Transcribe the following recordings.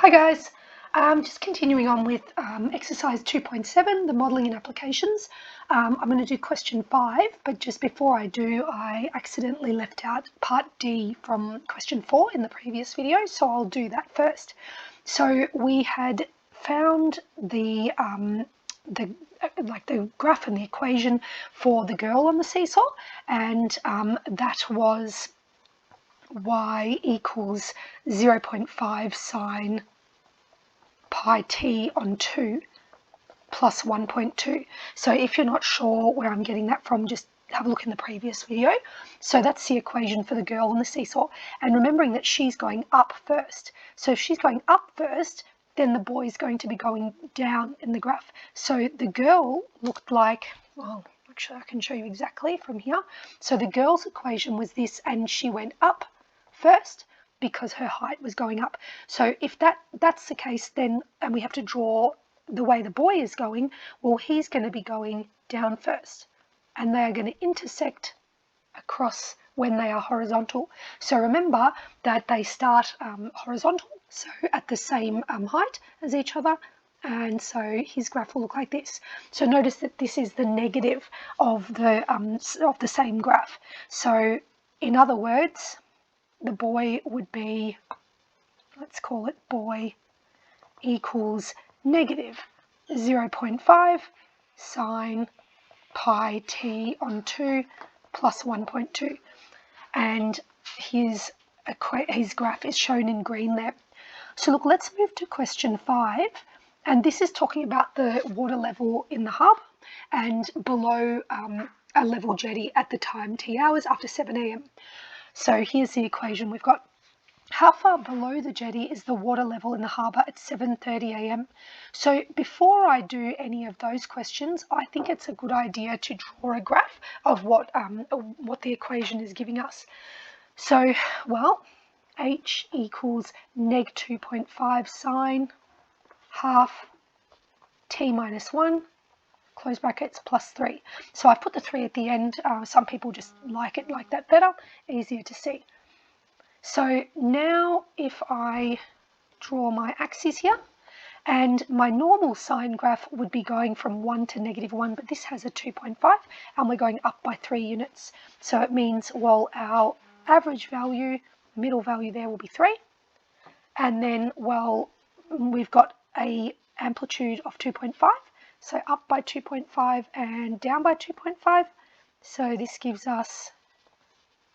Hi guys, just continuing on with exercise 2.7, the modelling and applications. I'm going to do question 5, but just before I do, I accidentally left out part D from question 4 in the previous video, so I'll do that first. So we had found the graph and the equation for the girl on the seesaw, and that was y equals 0.5 sine pi t on 2 plus 1.2. So if you're not sure where I'm getting that from, just have a look in the previous video. So that's the equation for the girl on the seesaw. And remembering that she's going up first. So if she's going up first, then the boy is going to be going down in the graph. So the girl looked like, well, actually I can show you exactly from here. So the girl's equation was this, and she went up first because her height was going up. So if that's the case, then, and we have to draw the way the boy is going, well, he's going to be going down first, and they are going to intersect across when they are horizontal. So remember that they start horizontal, so at the same height as each other, and so his graph will look like this. So notice that this is the negative of the same graph. So in other words, the boy would be, let's call it boy equals negative 0.5 sine pi t on 2 plus 1.2. And his graph is shown in green there. So look, let's move to question 5. And this is talking about the water level in the harbour and below a level jetty at the time T hours after 7 a.m. So here's the equation we've got. How far below the jetty is the water level in the harbour at 7:30 a.m? So before I do any of those questions, I think it's a good idea to draw a graph of what the equation is giving us. So, well, h equals neg 2.5 sine half t minus 1, close brackets, plus 3. So I've put the 3 at the end. Some people just like it like that better, easier to see. So now if I draw my axes here, and my normal sine graph would be going from 1 to -1, but this has a 2.5 and we're going up by 3 units. So it means, well, our average value, middle value there will be 3. And then, well, we've got a amplitude of 2.5. So up by 2.5 and down by 2.5. So this gives us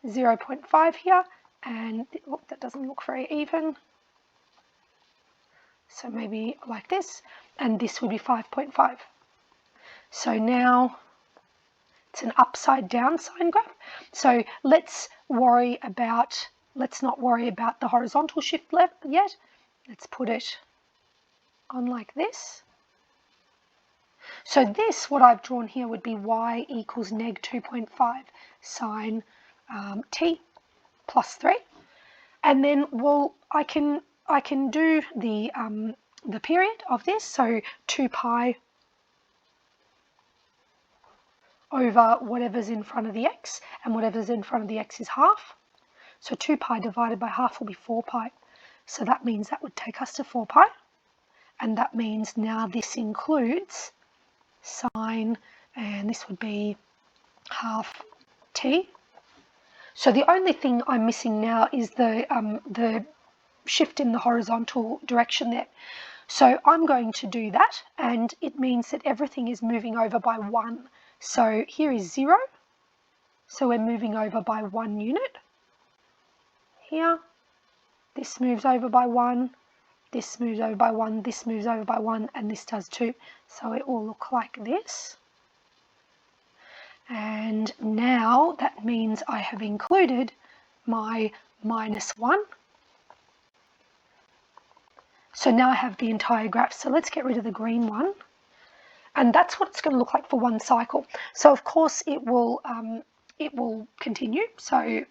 0.5 here. And look, that doesn't look very even. So maybe like this, and this would be 5.5. So now it's an upside down sine graph. So let's not worry about the horizontal shift left yet. Let's put it on like this. So this, what I've drawn here, would be y equals neg 2.5 sine t plus 3. And then, well, I can do the period of this, so 2 pi over whatever's in front of the x, and whatever's in front of the x is half. So 2 pi divided by half will be 4 pi. So that means that would take us to 4 pi. And that means now this includes sine, and this would be half t. So the only thing I'm missing now is the shift in the horizontal direction there. So I'm going to do that, and it means that everything is moving over by 1. So here is 0. So we're moving over by 1 unit. Here, this moves over by 1, this moves over by 1, this moves over by 1, and this does too. So it will look like this. And now that means I have included my -1. So now I have the entire graph. So let's get rid of the green one. And that's what it's going to look like for one cycle. So of course it will continue. So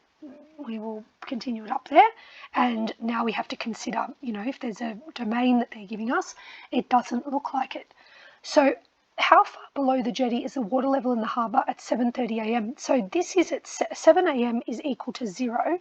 we will continue it up there. And now we have to consider, if there's a domain that they're giving us, it doesn't look like it. So how far below the jetty is the water level in the harbour at 7:30 a.m? So this is at 7 a.m. is equal to 0.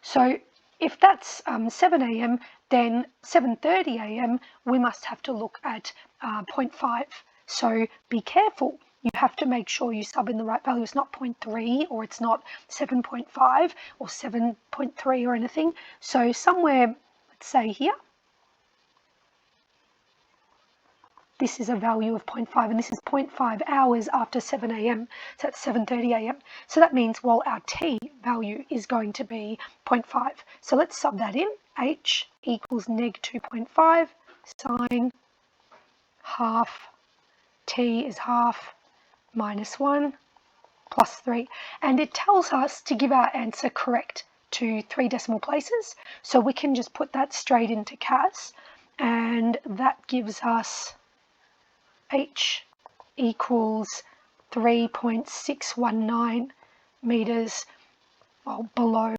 So if that's 7 a.m., then 7:30 a.m. we must have to look at 0.5. So be careful. You have to make sure you sub in the right value. It's not 0.3 or it's not 7.5 or 7.3 or anything. So somewhere, let's say here, this is a value of 0.5 and this is 0.5 hours after 7 a.m. So that's 7:30 a.m. So that means, well, our t value is going to be 0.5. So let's sub that in. H equals neg 2.5 sine half t is half minus 1 plus 3. And it tells us to give our answer correct to 3 decimal places. So we can just put that straight into CAS, and that gives us H equals 3.619 meters, well, below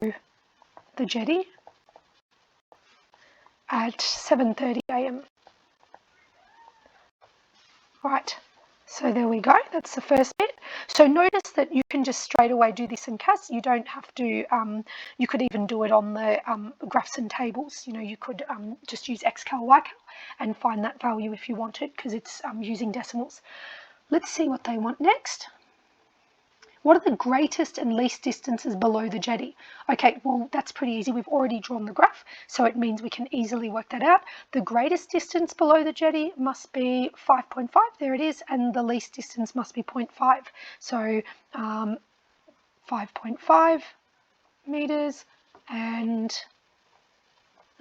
the jetty at 7:30 a.m. Right, so there we go. That's the first bit. So notice that you can just straight away do this in CAS. You don't have to, you could even do it on the graphs and tables. You know, you could just use XCal, YCal and find that value if you wanted, because it's using decimals. Let's see what they want next. What are the greatest and least distances below the jetty? Okay, well, that's pretty easy. We've already drawn the graph, so it means we can easily work that out. The greatest distance below the jetty must be 5.5, there it is, and the least distance must be 0.5. So 5.5 meters and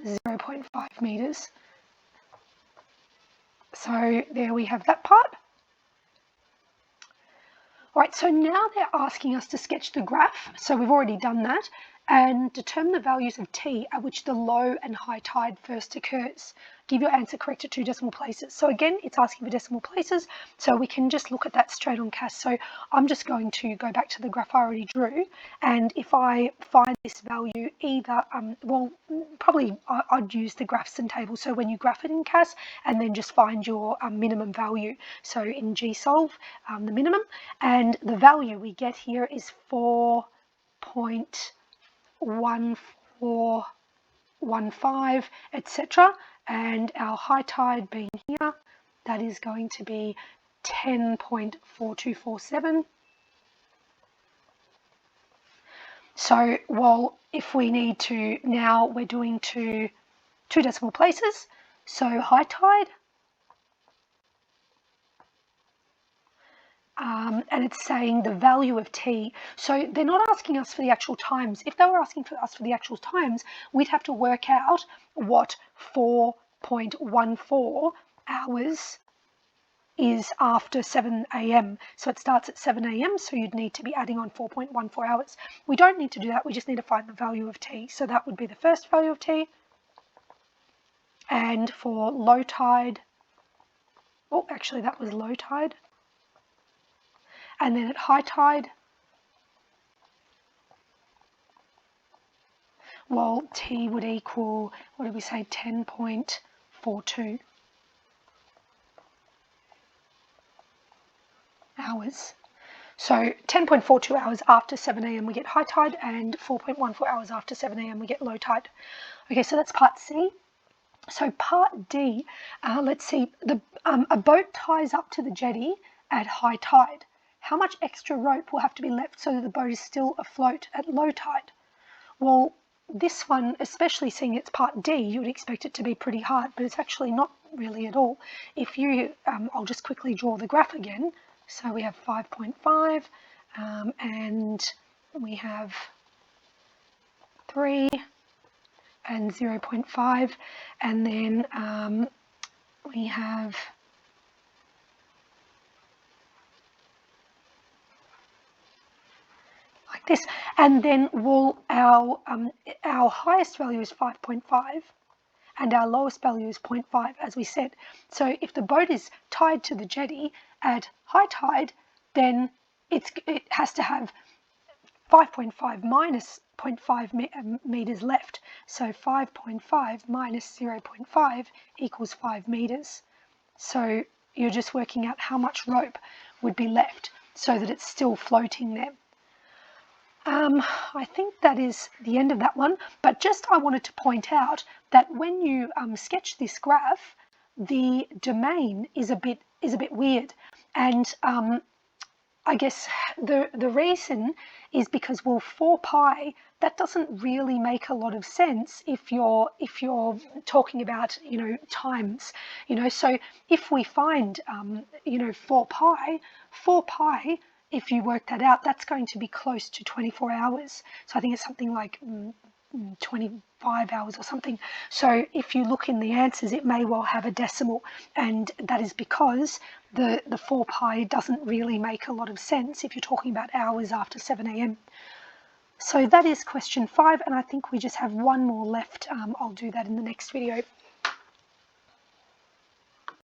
0.5 meters. So there we have that part. All right, so now they're asking us to sketch the graph. So we've already done that, and determine the values of t at which the low and high tide first occurs. Give your answer correct at 2 decimal places. So again, it's asking for decimal places, so we can just look at that straight on CAS. So I'm just going to go back to the graph I already drew, and if I find this value either, well, probably I'd use the graphs and tables. So when you graph it in CAS, and then just find your minimum value. So in GSolve, the minimum, and the value we get here is 4.1415, etc. And our high tide being here, that is going to be 10.4247. So, well, if we need to, now we're doing two decimal places. So high tide, and it's saying the value of t. So they're not asking us for the actual times. If they were asking for us for the actual times, we'd have to work out what 4.14 hours is after 7 a.m. So it starts at 7 a.m. So you'd need to be adding on 4.14 hours. We don't need to do that. We just need to find the value of t. So that would be the first value of t. And for low tide, oh, actually that was low tide. And then at high tide, well, t would equal, what did we say, 10.42 hours. So 10.42 hours after 7 a.m. we get high tide, and 4.14 hours after 7 a.m. we get low tide. Okay, so that's part C. So part D, let's see, a boat ties up to the jetty at high tide. How much extra rope will have to be left so that the boat is still afloat at low tide? Well, this one, especially seeing it's part D, you would expect it to be pretty hard, but it's actually not really at all. If you, I'll just quickly draw the graph again. So we have 5.5, and we have 3 and 0.5, and then we have like this, and then our highest value is 5.5 and our lowest value is 0.5, as we said. So if the boat is tied to the jetty at high tide, then it has to have 5.5 minus 0.5 meters left. So 5.5 minus 0.5 equals 5 meters. So you're just working out how much rope would be left so that it's still floating there. I think that is the end of that one, but just I wanted to point out that when you sketch this graph, the domain is a bit weird, and I guess the reason is because, well, 4 pi, that doesn't really make a lot of sense if you're talking about, times, so if we find 4 pi, if you work that out, that's going to be close to 24 hours. So I think it's something like 25 hours or something. So if you look in the answers, it may well have a decimal, and that is because the 4 pi doesn't really make a lot of sense if you're talking about hours after 7 a.m. So that is question 5, and I think we just have one more left. I'll do that in the next video.